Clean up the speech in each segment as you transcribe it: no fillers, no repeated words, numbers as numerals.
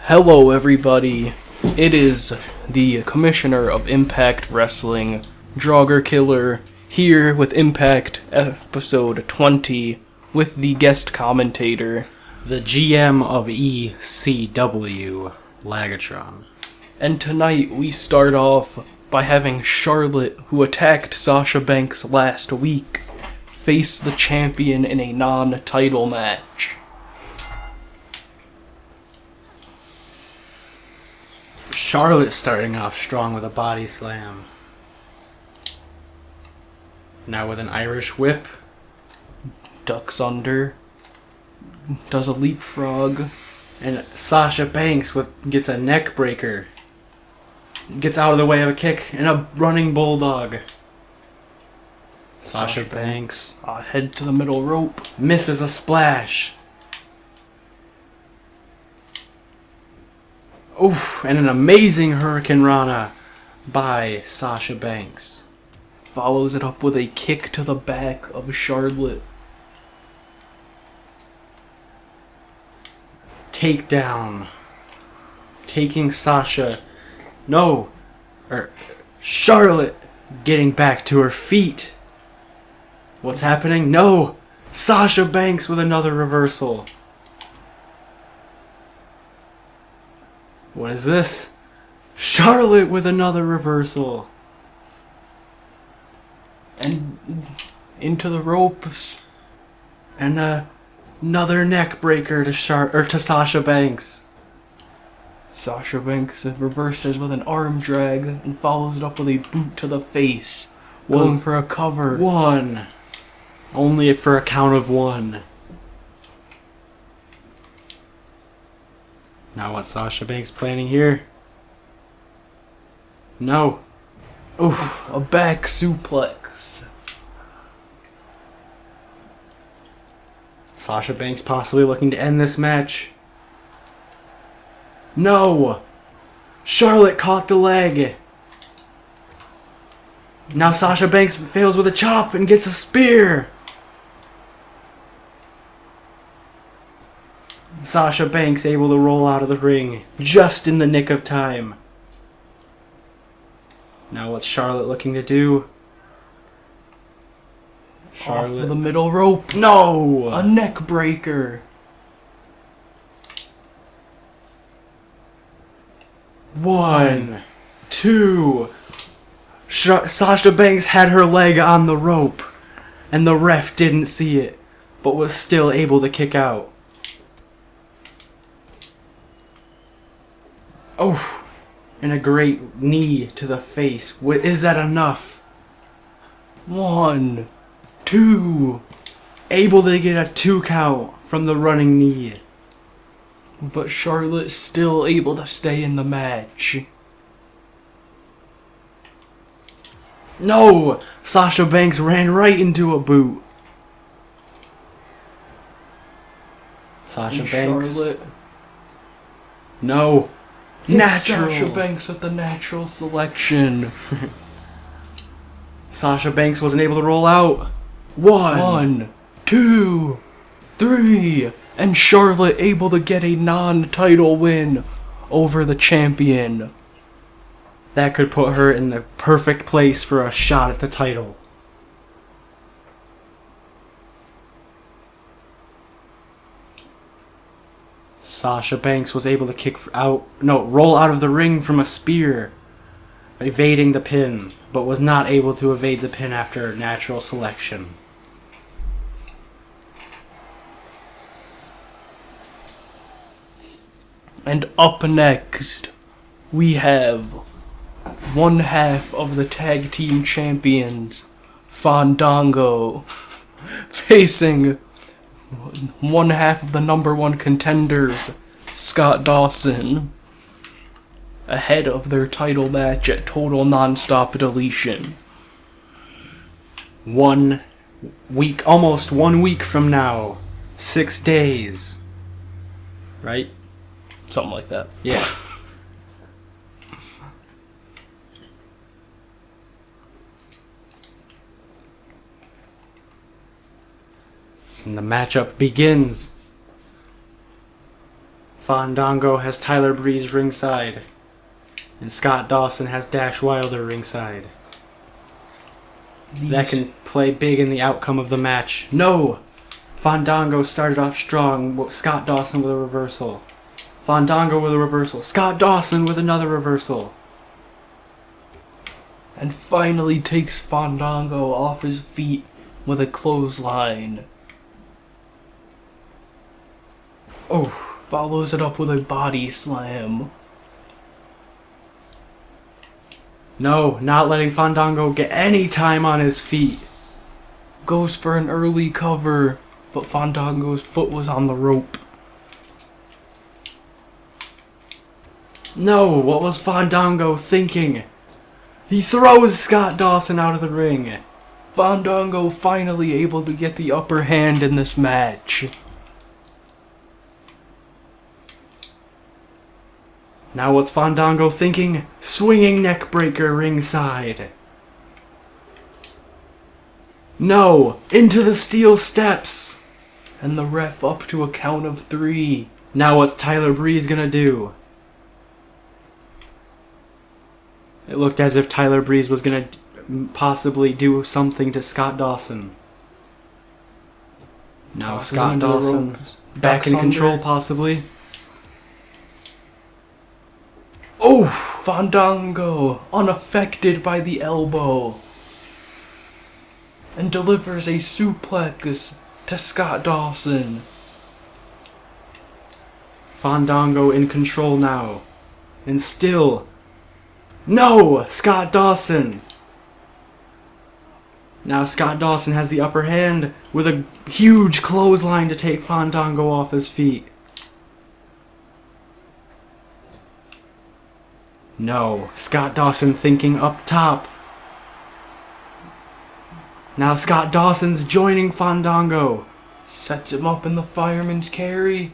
Hello everybody, it is the Commissioner of Impact Wrestling, DraugrKiller, here with Impact episode 20, with the guest commentator, the GM of ECW, Lagitron. And tonight we start off by having Charlotte, who attacked Sasha Banks last week, face the champion in a non-title match. Charlotte starting off strong with a body slam. Now with an Irish whip. Ducks under. Does a leapfrog. And Sasha Banks gets a neck breaker. Gets out of the way of a kick and a running bulldog. Sasha Banks. Head to the middle rope. Misses a splash. Oof, and an amazing Hurricane Rana by Sasha Banks. Follows it up with a kick to the back of Charlotte. Takedown. Taking Charlotte getting back to her feet. What's happening? No! Sasha Banks with another reversal. What is this? Charlotte with another reversal. And into the ropes. And another neck breaker to Sasha Banks. Sasha Banks reverses with an arm drag and follows it up with a boot to the face. Going for a cover. One. Only for a count of one. Now what's Sasha Banks planning here? No. Oof, a back suplex. Sasha Banks possibly looking to end this match. No! Charlotte caught the leg. Now Sasha Banks fails with a chop and gets a spear. Sasha Banks able to roll out of the ring just in the nick of time. Now what's Charlotte looking to do? Charlotte. Off the middle rope. No! A neck breaker. One, two. Sasha Banks had her leg on the rope, and the ref didn't see it, but was still able to kick out. Oh, and a great knee to the face. Is that enough? One, two. Able to get a 2 count from the running knee. But Charlotte's still able to stay in the match. No! Sasha Banks ran right into a boot. Sasha Banks. Charlotte. No. Natural. Sasha Banks with the natural selection. Sasha Banks wasn't able to roll out. One, 2, 3. And Charlotte able to get a non-title win over the champion. That could put her in the perfect place for a shot at the title. Sasha Banks was able to roll out of the ring from a spear, evading the pin, but was not able to evade the pin after natural selection. And up next, we have one half of the tag team champions, Fandango, facing one half of the number one contenders, Scott Dawson, ahead of their title match at Total Nonstop Deletion. Almost 1 week from now. 6 days. Right? Something like that. Yeah. And the matchup begins. Fandango has Tyler Breeze ringside. And Scott Dawson has Dash Wilder ringside. That can play big in the outcome of the match. No! Fandango started off strong. Scott Dawson with a reversal. Fandango with a reversal. Scott Dawson with another reversal. And finally takes Fandango off his feet with a clothesline. Oh. Follows it up with a body slam. No, not letting Fandango get any time on his feet. Goes for an early cover, but Fandango's foot was on the rope. No, what was Fandango thinking? He throws Scott Dawson out of the ring. Fandango finally able to get the upper hand in this match. Now what's Fandango thinking? Swinging neckbreaker ringside. No! Into the steel steps! And the ref up to a count of 3. Now what's Tyler Breeze gonna do? It looked as if Tyler Breeze was gonna possibly do something to Scott Dawson. Now Tosses Scott him into the Dawson ropes. back in Ducks control under. possibly. Oh! Fandango, unaffected by the elbow, and delivers a suplex to Scott Dawson. Fandango in control now. And still... No! Scott Dawson! Now Scott Dawson has the upper hand with a huge clothesline to take Fandango off his feet. No, Scott Dawson thinking up top. Now Scott Dawson's joining Fandango. Sets him up in the fireman's carry.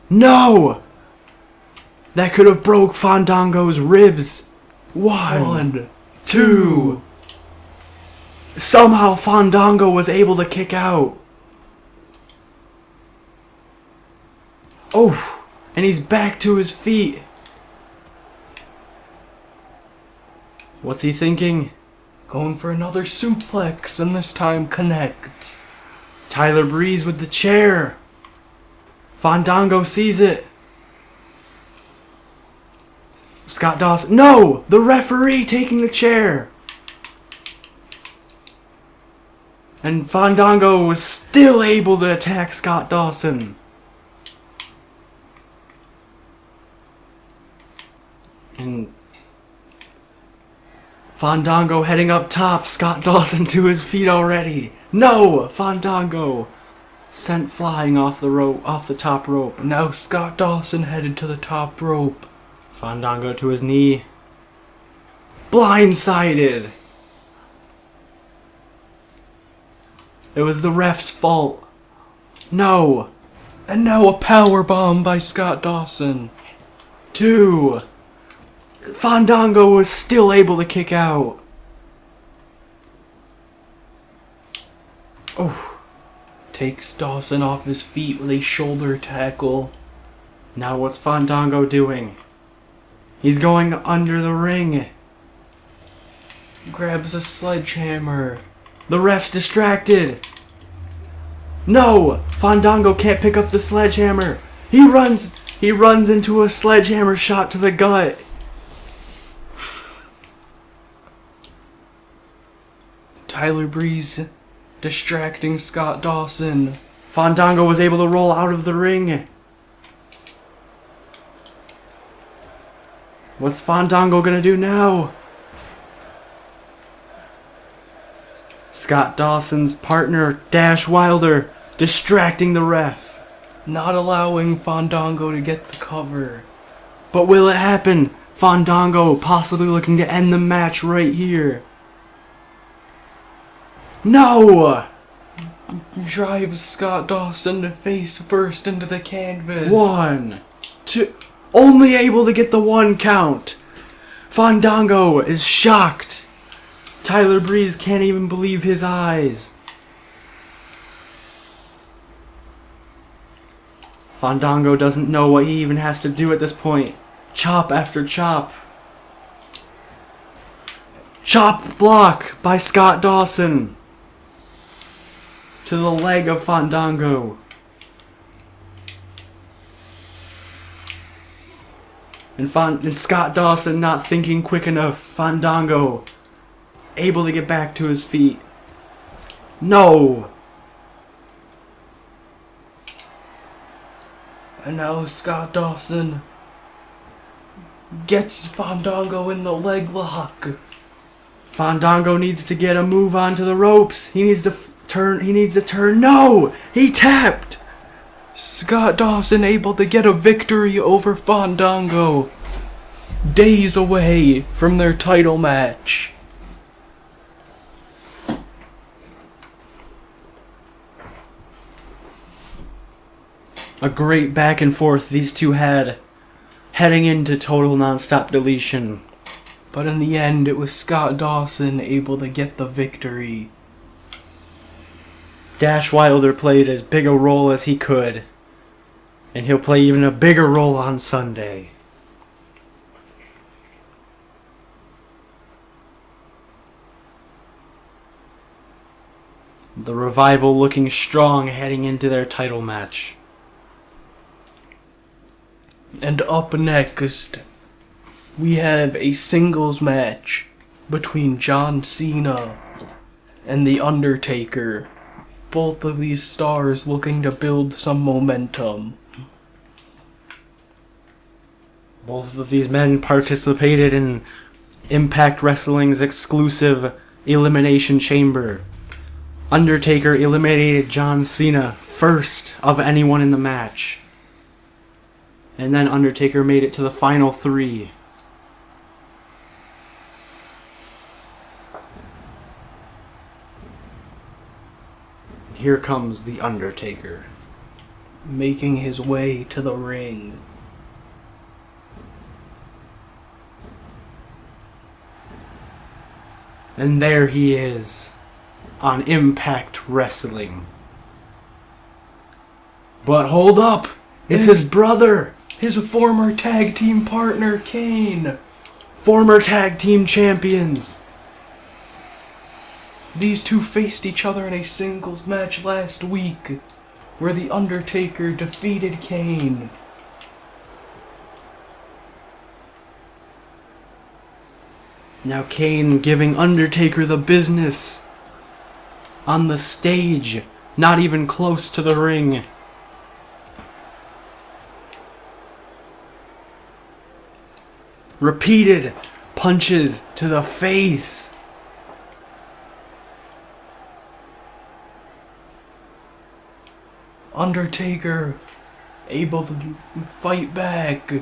No! That could have broke Fandango's ribs. One, two. Somehow Fandango was able to kick out. Oh, and he's back to his feet. What's he thinking? Going for another suplex, and this time connects. Tyler Breeze with the chair. Fandango sees it. Scott Dawson. No! The referee taking the chair. And Fandango was still able to attack Scott Dawson. And Fandango heading up top. Scott Dawson to his feet already. No! Fandango sent flying off the rope, off the top rope. Now Scott Dawson headed to the top rope. Fandango to his knee. Blindsided. It was the ref's fault. No. And now a powerbomb by Scott Dawson. 2. Fandango was still able to kick out. Oh. Takes Dawson off his feet with a shoulder tackle. Now what's Fandango doing? He's going under the ring. Grabs a sledgehammer. The ref's distracted. No! Fandango can't pick up the sledgehammer. He runs into a sledgehammer shot to the gut. Tyler Breeze distracting Scott Dawson. Fandango was able to roll out of the ring. What's Fandango gonna do now? Scott Dawson's partner, Dash Wilder, distracting the ref. Not allowing Fandango to get the cover. But will it happen? Fandango possibly looking to end the match right here. No! Drives Scott Dawson face first into the canvas. 1, 2. Only able to get the 1 count. Fandango is shocked. Tyler Breeze can't even believe his eyes. Fandango doesn't know what he even has to do at this point. Chop after chop. Chop block by Scott Dawson. To the leg of Fandango. And Scott Dawson not thinking quick enough. Fandango able to get back to his feet. No! And now Scott Dawson gets Fandango in the leg lock. Fandango needs to get a move onto the ropes. He needs to turn. No! He tapped! Scott Dawson able to get a victory over Fandango. Days away from their title match. A great back and forth these two had, heading into total non-stop deletion. But in the end, it was Scott Dawson able to get the victory. Dash Wilder played as big a role as he could, and he'll play even a bigger role on Sunday. The Revival looking strong heading into their title match. And up next, we have a singles match between John Cena and The Undertaker. Both of these stars looking to build some momentum. Both of these men participated in Impact Wrestling's exclusive Elimination Chamber. Undertaker eliminated John Cena first of anyone in the match. And then Undertaker made it to the final three. Here comes The Undertaker, making his way to the ring. And there he is, on Impact Wrestling. But hold up! It's his brother! His former tag team partner, Kane. Former tag team champions. These two faced each other in a singles match last week, where The Undertaker defeated Kane. Now Kane giving Undertaker the business. On the stage, not even close to the ring. Repeated punches to the face. Undertaker able to fight back.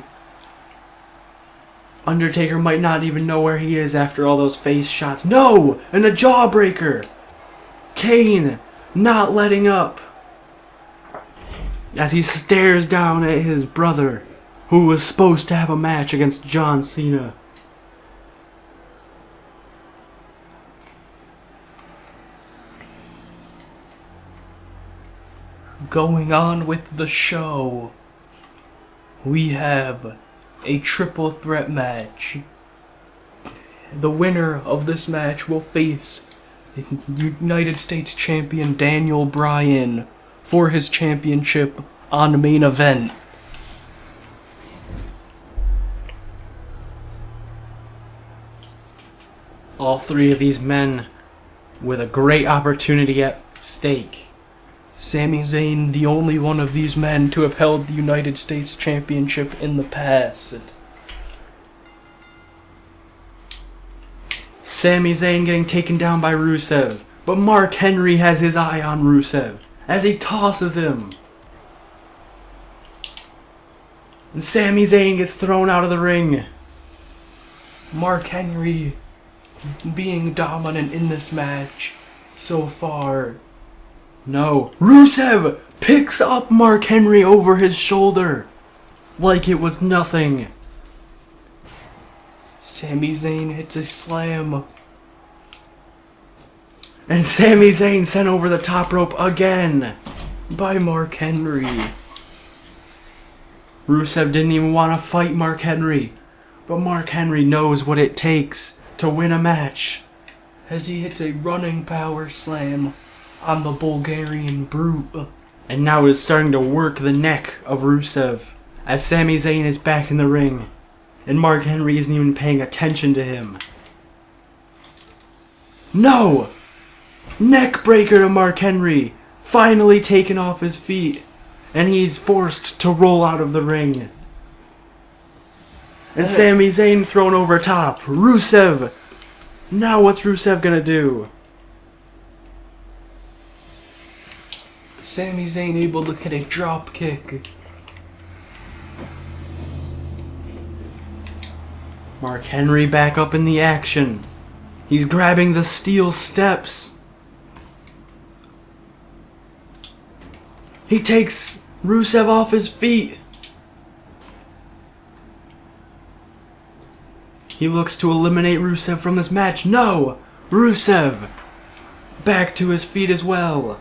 Undertaker might not even know where he is after all those face shots. No! And a jawbreaker! Kane not letting up. As he stares down at his brother, who was supposed to have a match against John Cena. Going on with the show, we have a triple threat match. The winner of this match will face United States Champion Daniel Bryan for his championship on Main Event. All three of these men with a great opportunity at stake. Sami Zayn, the only one of these men to have held the United States Championship in the past. Sami Zayn getting taken down by Rusev, but Mark Henry has his eye on Rusev as he tosses him. And Sami Zayn gets thrown out of the ring. Mark Henry being dominant in this match so far. No. Rusev picks up Mark Henry over his shoulder like it was nothing. Sami Zayn hits a slam. And Sami Zayn sent over the top rope again By Mark Henry. Rusev didn't even want to fight Mark Henry, but Mark Henry knows what it takes to win a match. As he hits a running power slam on the Bulgarian Brute. And now is starting to work the neck of Rusev as Sami Zayn is back in the ring. And Mark Henry isn't even paying attention to him. No! Neck breaker to Mark Henry. Finally taken off his feet. And he's forced to roll out of the ring. And Sami Zayn thrown over top. Rusev. Now what's Rusev gonna do? Sami Zayn able to hit a drop kick. Mark Henry back up in the action. He's grabbing the steel steps. He takes Rusev off his feet. He looks to eliminate Rusev from this match. No! Rusev! Back to his feet as well.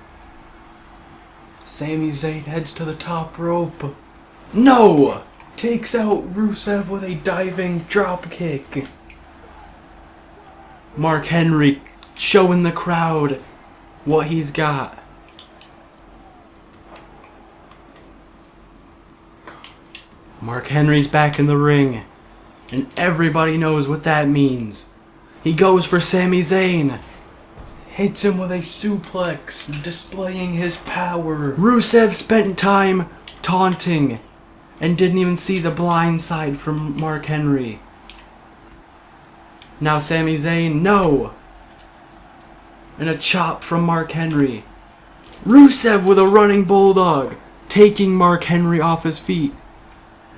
Sami Zayn heads to the top rope. No! Takes out Rusev with a diving drop kick. Mark Henry showing the crowd what he's got. Mark Henry's back in the ring. And everybody knows what that means. He goes for Sami Zayn. Hits him with a suplex, displaying his power. Rusev spent time taunting and didn't even see the blind side from Mark Henry. Now Sami Zayn, no! And a chop from Mark Henry. Rusev with a running bulldog, taking Mark Henry off his feet.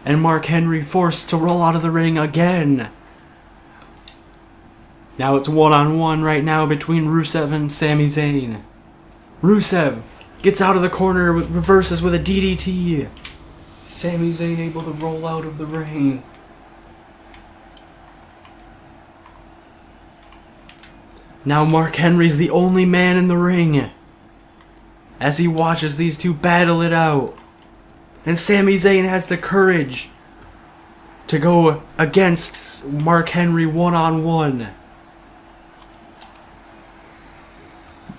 And Mark Henry forced to roll out of the ring again. Now it's one-on-one right now between Rusev and Sami Zayn. Rusev gets out of the corner, reverses with a DDT. Sami Zayn able to roll out of the ring. Now Mark Henry's the only man in the ring as he watches these two battle it out. And Sami Zayn has the courage to go against Mark Henry one-on-one.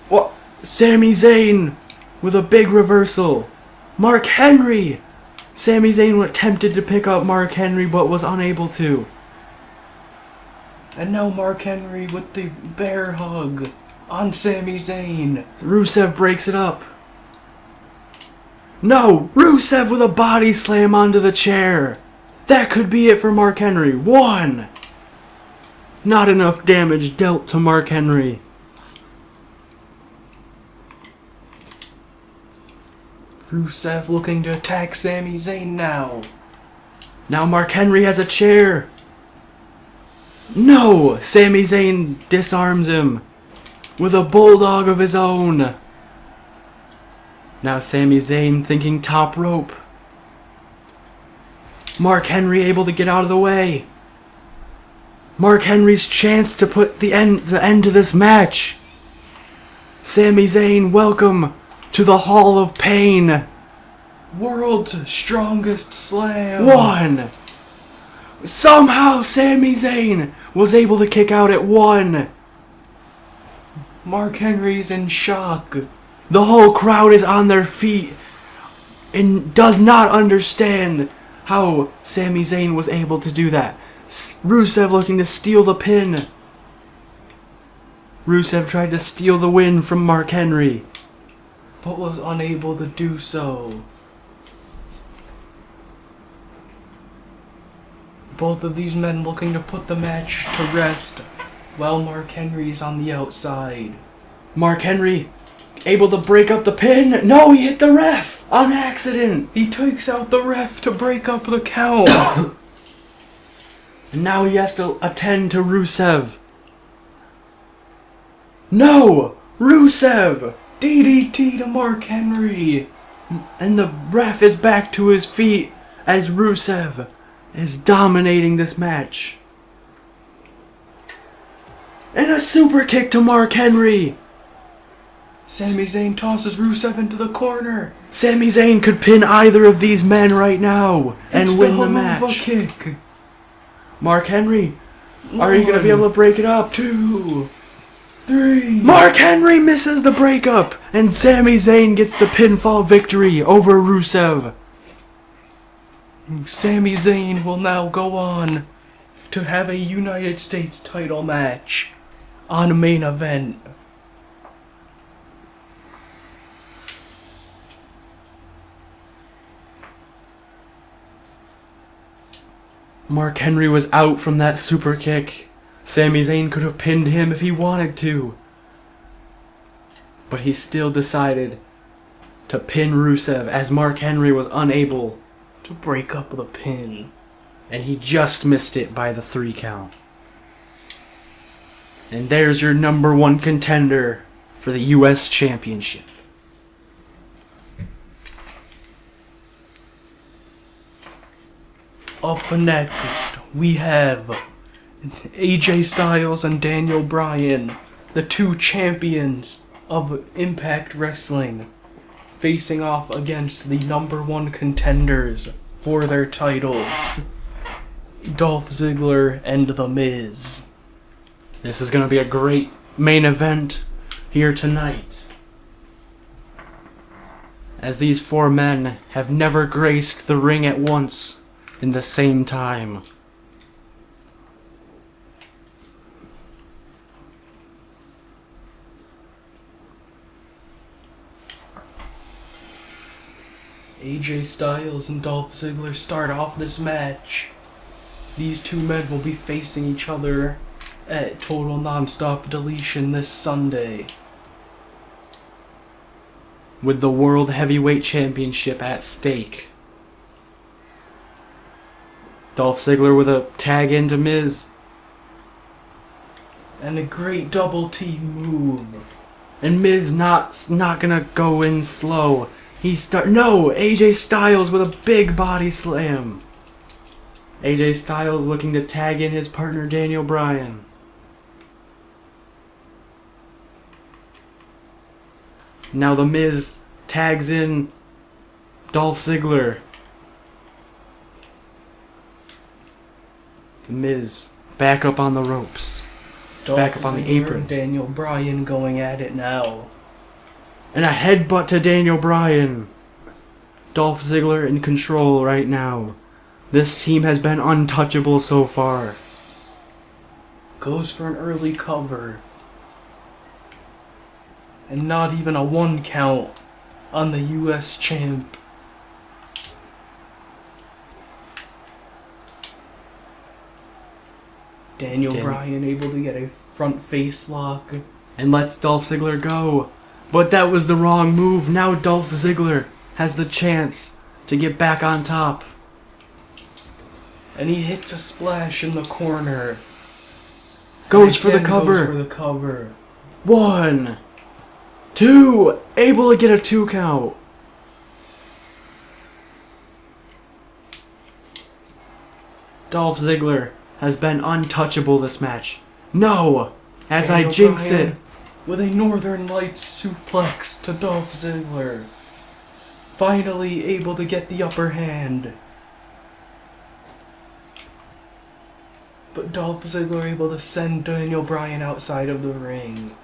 What? Sami Zayn with a big reversal. Mark Henry! Sami Zayn attempted to pick up Mark Henry but was unable to. And now Mark Henry with the bear hug on Sami Zayn. Rusev breaks it up. No! Rusev with a body slam onto the chair. That could be it for Mark Henry. 1! Not enough damage dealt to Mark Henry. Rusev looking to attack Sami Zayn now. Now Mark Henry has a chair. No! Sami Zayn disarms him with a bulldog of his own. Now Sami Zayn thinking top rope. Mark Henry able to get out of the way. Mark Henry's chance to put the end to this match. Sami Zayn, welcome to the Hall of Pain. World's strongest slam. 1. Somehow Sami Zayn was able to kick out at 1. Mark Henry's in shock. The whole crowd is on their feet and does not understand how Sami Zayn was able to do that. Rusev looking to steal the pin. Rusev tried to steal the win from Mark Henry, but was unable to do so. Both of these men looking to put the match to rest while Mark Henry is on the outside. Mark Henry able to break up the pin. No, he hit the ref on accident. He takes out the ref to break up the count. And now he has to attend to Rusev. No! Rusev! DDT to Mark Henry. And the ref is back to his feet as Rusev is dominating this match. And a super kick to Mark Henry. Sami Zayn tosses Rusev into the corner. Sami Zayn could pin either of these men right now and win the match. Kick. Mark Henry, are you going to be able to break it up? 2, 3. Mark Henry misses the breakup, and Sami Zayn gets the pinfall victory over Rusev. Sami Zayn will now go on to have a United States title match on main event. Mark Henry was out from that super kick. Sami Zayn could have pinned him if he wanted to. But he still decided to pin Rusev as Mark Henry was unable To break up the pin. and he just missed it by the 3 count. And there's your number 1 contender for the US Championship. Up next, we have AJ Styles and Daniel Bryan, the 2 champions of Impact Wrestling, facing off against the number 1 contenders for their titles, Dolph Ziggler and The Miz. This is going to be a great main event here tonight, as these 4 men have never graced the ring at once in the same time. AJ Styles and Dolph Ziggler start off this match. These 2 men will be facing each other at Total Nonstop Deletion this Sunday. With the World Heavyweight Championship at stake. Dolph Ziggler with a tag into Miz. And a great double team move. And Miz not gonna go in slow. No! AJ Styles with a big body slam. AJ Styles looking to tag in his partner Daniel Bryan. Now the Miz tags in Dolph Ziggler. The Miz back up on the ropes. Back up on the apron. And Daniel Bryan going at it now. And a headbutt to Daniel Bryan. Dolph Ziggler in control right now. This team has been untouchable so far. Goes for an early cover. And not even a 1 count on the US champ. Daniel Bryan able to get a front face lock. And lets Dolph Ziggler go. But that was the wrong move. Now Dolph Ziggler has the chance to get back on top. And he hits a splash in the corner. Goes for the cover. Goes for the cover. 1, 2, able to get a 2 count. Dolph Ziggler has been untouchable this match. No! As Daniel I jinx Bryan it. With a Northern Lights suplex to Dolph Ziggler. Finally able to get the upper hand. But Dolph Ziggler able to send Daniel Bryan outside of the ring.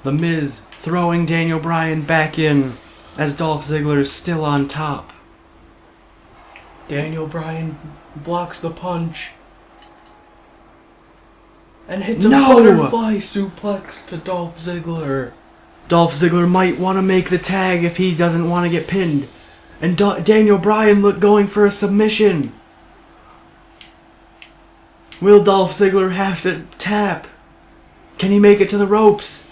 The Miz throwing Daniel Bryan back in as Dolph Ziggler is still on top. Daniel Bryan blocks the punch. And hits a No! butterfly suplex to Dolph Ziggler. Dolph Ziggler might want to make the tag if he doesn't want to get pinned. And Daniel Bryan going for a submission. Will Dolph Ziggler have to tap? Can he make it to the ropes?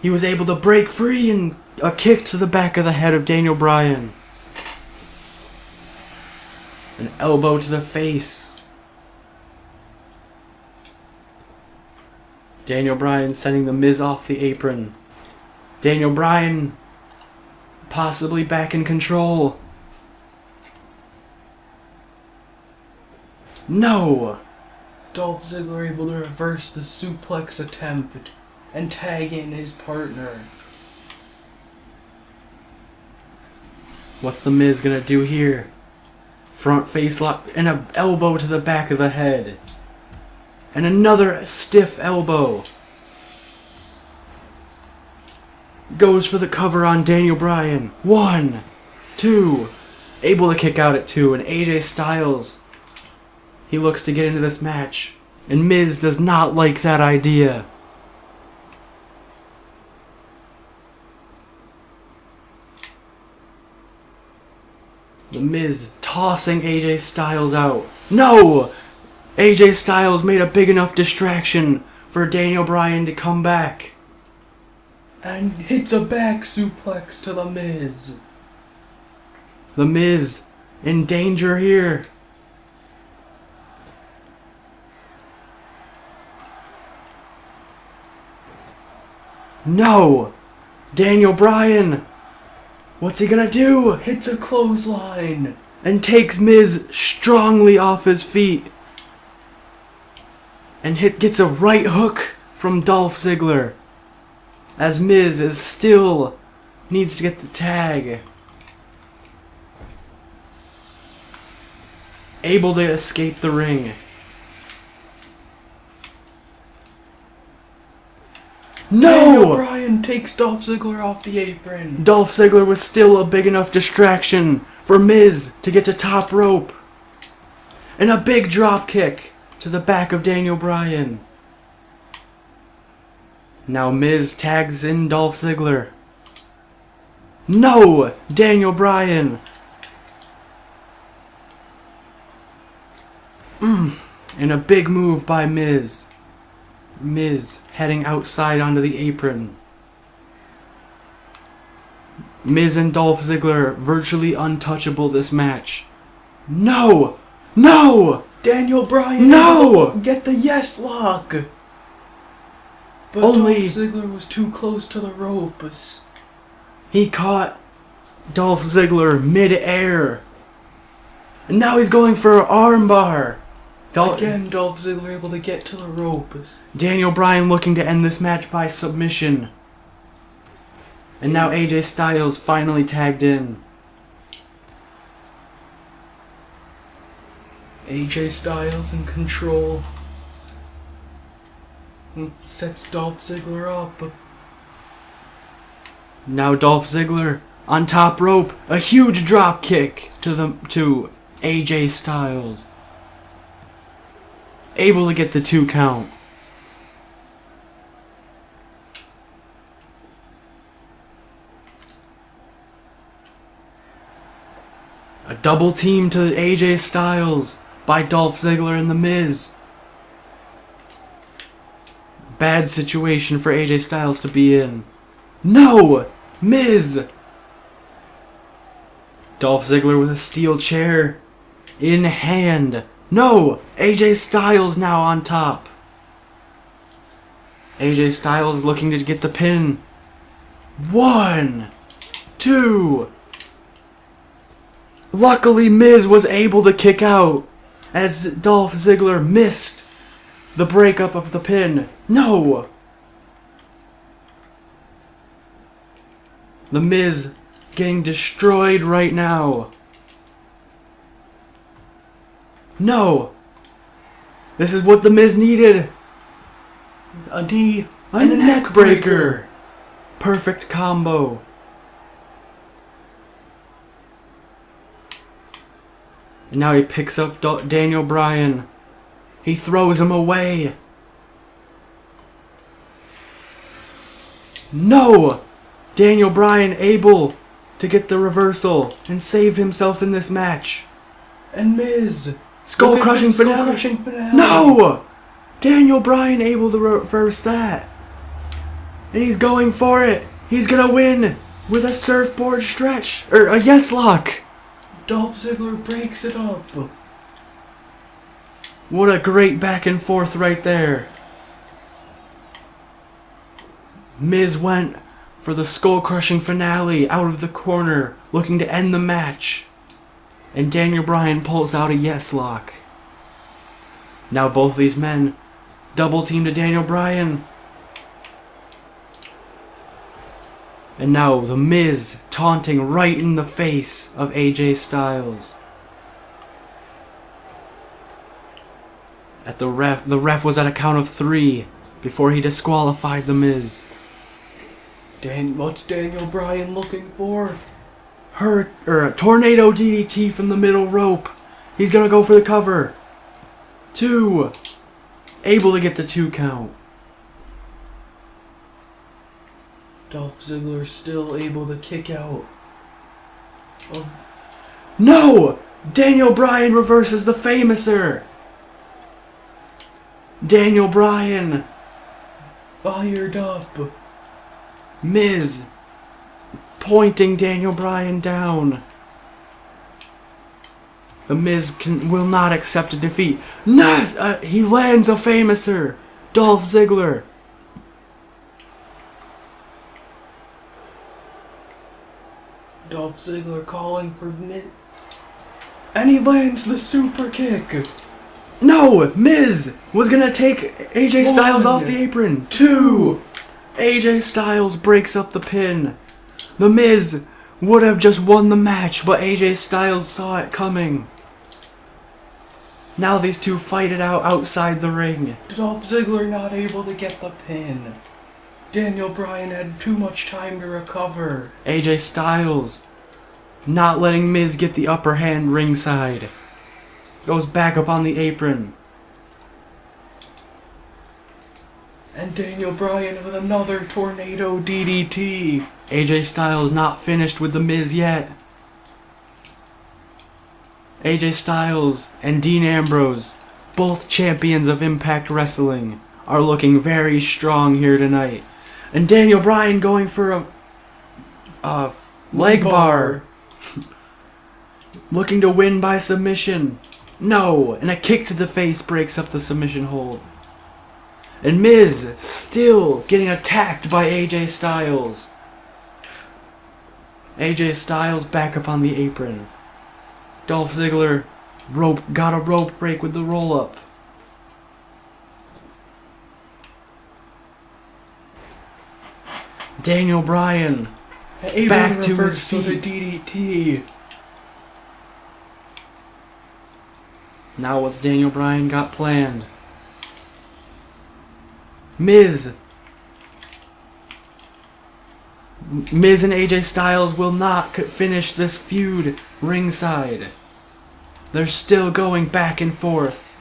He was able to break free and a kick to the back of the head of Daniel Bryan. An elbow to the face. Daniel Bryan sending the Miz off the apron. Daniel Bryan possibly back in control. No! Dolph Ziggler able to reverse the suplex attempt and tag in his partner. What's The Miz gonna do here? Front face lock and an elbow to the back of the head. And another stiff elbow. Goes for the cover on Daniel Bryan. 1, 2. Able to kick out at 2. And AJ Styles, he looks to get into this match. And Miz does not like that idea. The Miz tossing AJ Styles out. No! AJ Styles made a big enough distraction for Daniel Bryan to come back. And hits a back suplex to The Miz. The Miz in danger here. No! Daniel Bryan! What's he gonna do? Hits a clothesline. And takes Miz strongly off his feet. And gets a right hook from Dolph Ziggler. As Miz is still needs to get the tag. Able to escape the ring. Daniel No! Bryan takes Dolph Ziggler off the apron. Dolph Ziggler was still a big enough distraction for Miz to get to top rope. And a big drop kick to the back of Daniel Bryan. Now Miz tags in Dolph Ziggler. No! Daniel Bryan. And a big move by Miz. Miz heading outside onto the apron. Miz and Dolph Ziggler virtually untouchable this match. No! No! Daniel Bryan No! Get the yes lock. But Only- Dolph Ziggler was too close to the ropes. He caught Dolph Ziggler mid-air. And now he's going for an armbar. Again, Dolph Ziggler able to get to the ropes. Daniel Bryan looking to end this match by submission. And now AJ Styles finally tagged in. AJ Styles in control. Sets Dolph Ziggler up. Now Dolph Ziggler on top rope. A huge drop kick to AJ Styles. Able to get the 2 count. A double team to AJ Styles by Dolph Ziggler and The Miz. Bad situation for AJ Styles to be in. No! Miz! Dolph Ziggler with a steel chair in hand. No! AJ Styles now on top. AJ Styles looking to get the pin. 1, 2. Luckily, Miz was able to kick out as Dolph Ziggler missed the breakup of the pin. No! The Miz getting destroyed right now. No! This is what The Miz needed. A knee And a neck breaker. Perfect combo. And now he picks up Daniel Bryan. He throws him away. No! Daniel Bryan able to get the reversal and save himself in this match. And Miz. Skull crushing finale. Skull-crushing finale. No! Daniel Bryan able to reverse that. And he's going for it. He's gonna win with a surfboard stretch. Or a yes lock. Dolph Ziggler breaks it up. What a great back and forth right there. Miz went for the skull-crushing finale out of the corner, looking to end the match. And Daniel Bryan pulls out a yes lock. Now both these men double team to Daniel Bryan. And now The Miz taunting right in the face of AJ Styles. The ref was at a count of 3 before he disqualified The Miz. What's Daniel Bryan looking for? Tornado DDT from the middle rope. He's gonna go for the cover. 2. Able to get the 2 count. Dolph Ziggler still able to kick out. Oh. No! Daniel Bryan reverses the Famouser. Daniel Bryan. Fired up. Miz pointing Daniel Bryan down. The Miz will not accept a defeat. Nice! He lands a Famouser. Dolph Ziggler. Dolph Ziggler calling for Miz. And he lands the super kick. No! Miz was gonna take AJ Styles off the apron. 2. AJ Styles breaks up the pin. The Miz would have just won the match, but AJ Styles saw it coming. Now these two fight it out outside the ring. Dolph Ziggler not able to get the pin. Daniel Bryan had too much time to recover. AJ Styles not letting Miz get the upper hand ringside. Goes back up on the apron. And Daniel Bryan with another tornado DDT. AJ Styles not finished with the Miz yet. AJ Styles and Dean Ambrose, both champions of Impact Wrestling, are looking very strong here tonight. And Daniel Bryan going for a leg bar. Looking to win by submission. No, and a kick to the face breaks up the submission hold. And Miz still getting attacked by AJ Styles. AJ Styles back up on the apron. Dolph Ziggler got a rope break with the roll up. Daniel Bryan back to his feet. The DDT. Now what's Daniel Bryan got planned? Miz and AJ Styles will not finish this feud ringside. They're still going back and forth.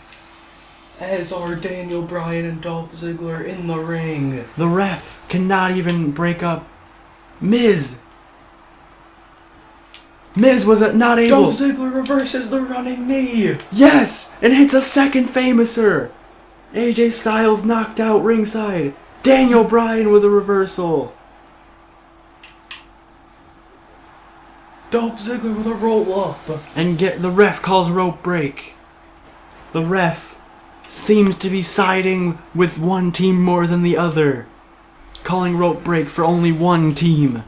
As are Daniel Bryan and Dolph Ziggler in the ring. The ref cannot even break up. Miz was not able. Dolph Ziggler reverses the running knee. Yes, and hits a second Famouser. AJ Styles knocked out ringside. Daniel Bryan with a reversal. Dolph Ziggler with a roll up. And the ref calls rope break. The ref seems to be siding with one team more than the other, calling rope break for only one team.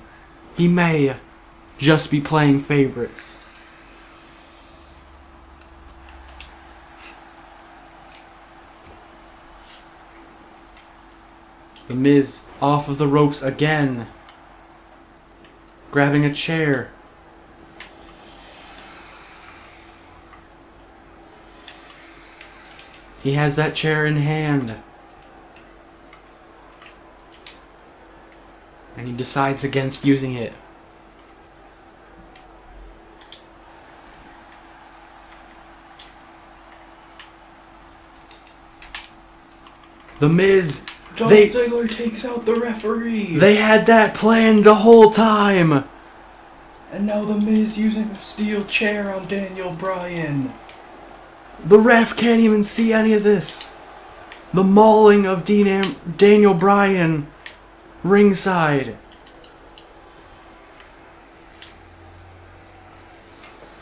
He may just be playing favorites. The Miz off of the ropes again, grabbing a chair. He has that chair in hand. And he decides against using it. The Miz. Dolph Ziggler takes out the referee. They had that planned the whole time. And now the Miz using a steel chair on Daniel Bryan. The ref can't even see any of this. The mauling of Daniel Bryan ringside.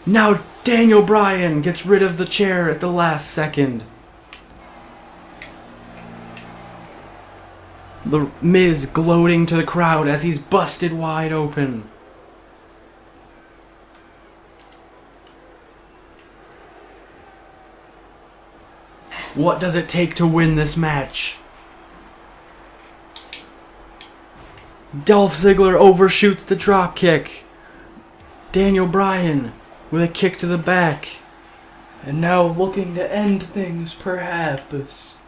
Now Daniel Bryan gets rid of the chair at the last second. The Miz gloating to the crowd as he's busted wide open. What does it take to win this match? Dolph Ziggler overshoots the dropkick. Daniel Bryan with a kick to the back. And now looking to end things, perhaps.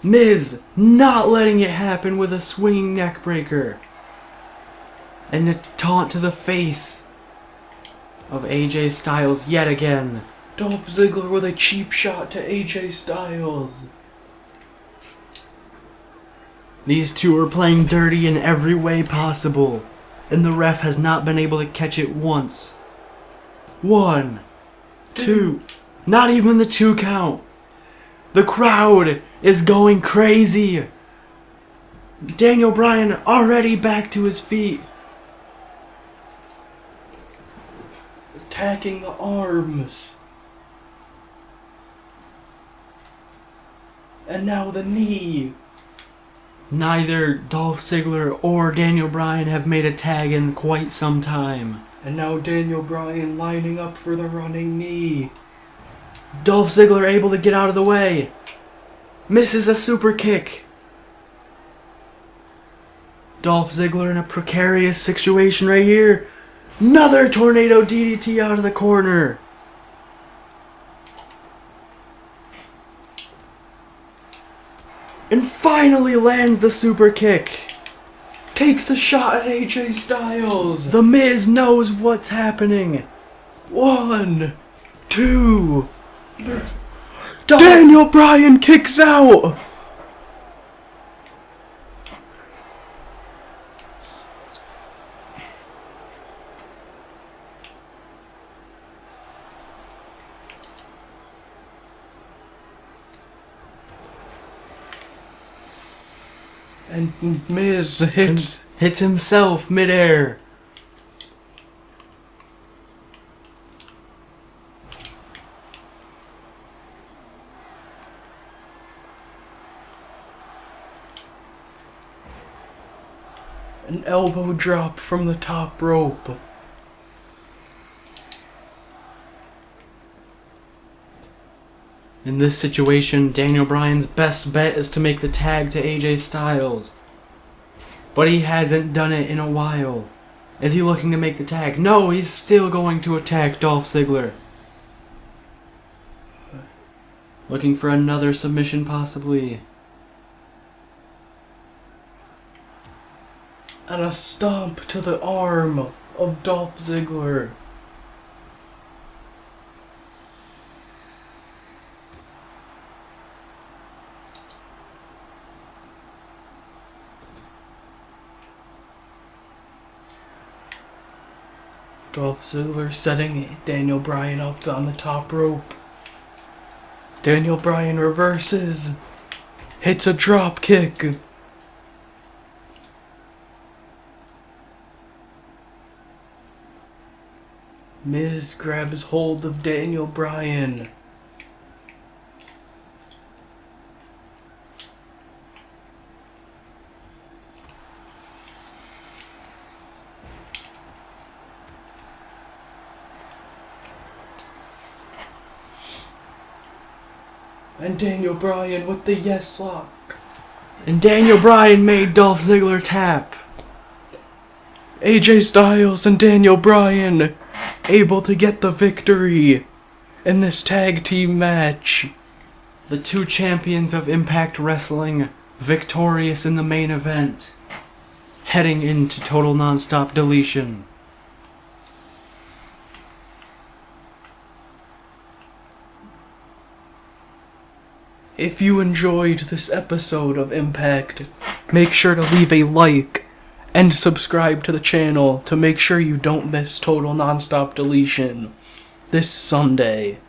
Miz not letting it happen with a swinging neckbreaker. And a taunt to the face of AJ Styles yet again. Dolph Ziggler with a cheap shot to AJ Styles. These two are playing dirty in every way possible, and the ref has not been able to catch it once. 1, 2, not even the 2 count. The crowd is going crazy. Daniel Bryan already back to his feet. Attacking the arms. And now the knee. Neither Dolph Ziggler or Daniel Bryan have made a tag in quite some time. And now Daniel Bryan lining up for the running knee. Dolph Ziggler able to get out of the way. Misses a super kick. Dolph Ziggler in a precarious situation right here. Another tornado DDT out of the corner. And finally lands the super kick. Takes a shot at AJ Styles. The Miz knows what's happening. 1, 2. Dolph- Daniel Bryan kicks out. And Miz hits himself midair. an elbow drop from the top rope. In this situation, Daniel Bryan's best bet is to make the tag to AJ Styles. But he hasn't done it in a while. Is he looking to make the tag? No, he's still going to attack Dolph Ziggler. Looking for another submission, possibly. And a stomp to the arm of Dolph Ziggler. Dolph Ziggler setting Daniel Bryan up on the top rope. Daniel Bryan reverses. Hits a drop kick. Miz grabs hold of Daniel Bryan. And Daniel Bryan with the yes lock. And Daniel Bryan made Dolph Ziggler tap. AJ Styles and Daniel Bryan able to get the victory in this tag team match. The two champions of Impact Wrestling victorious in the main event, heading into total non-stop deletion. If you enjoyed this episode of Impact, make sure to leave a like and subscribe to the channel to make sure you don't miss Total Nonstop Deletion this Sunday.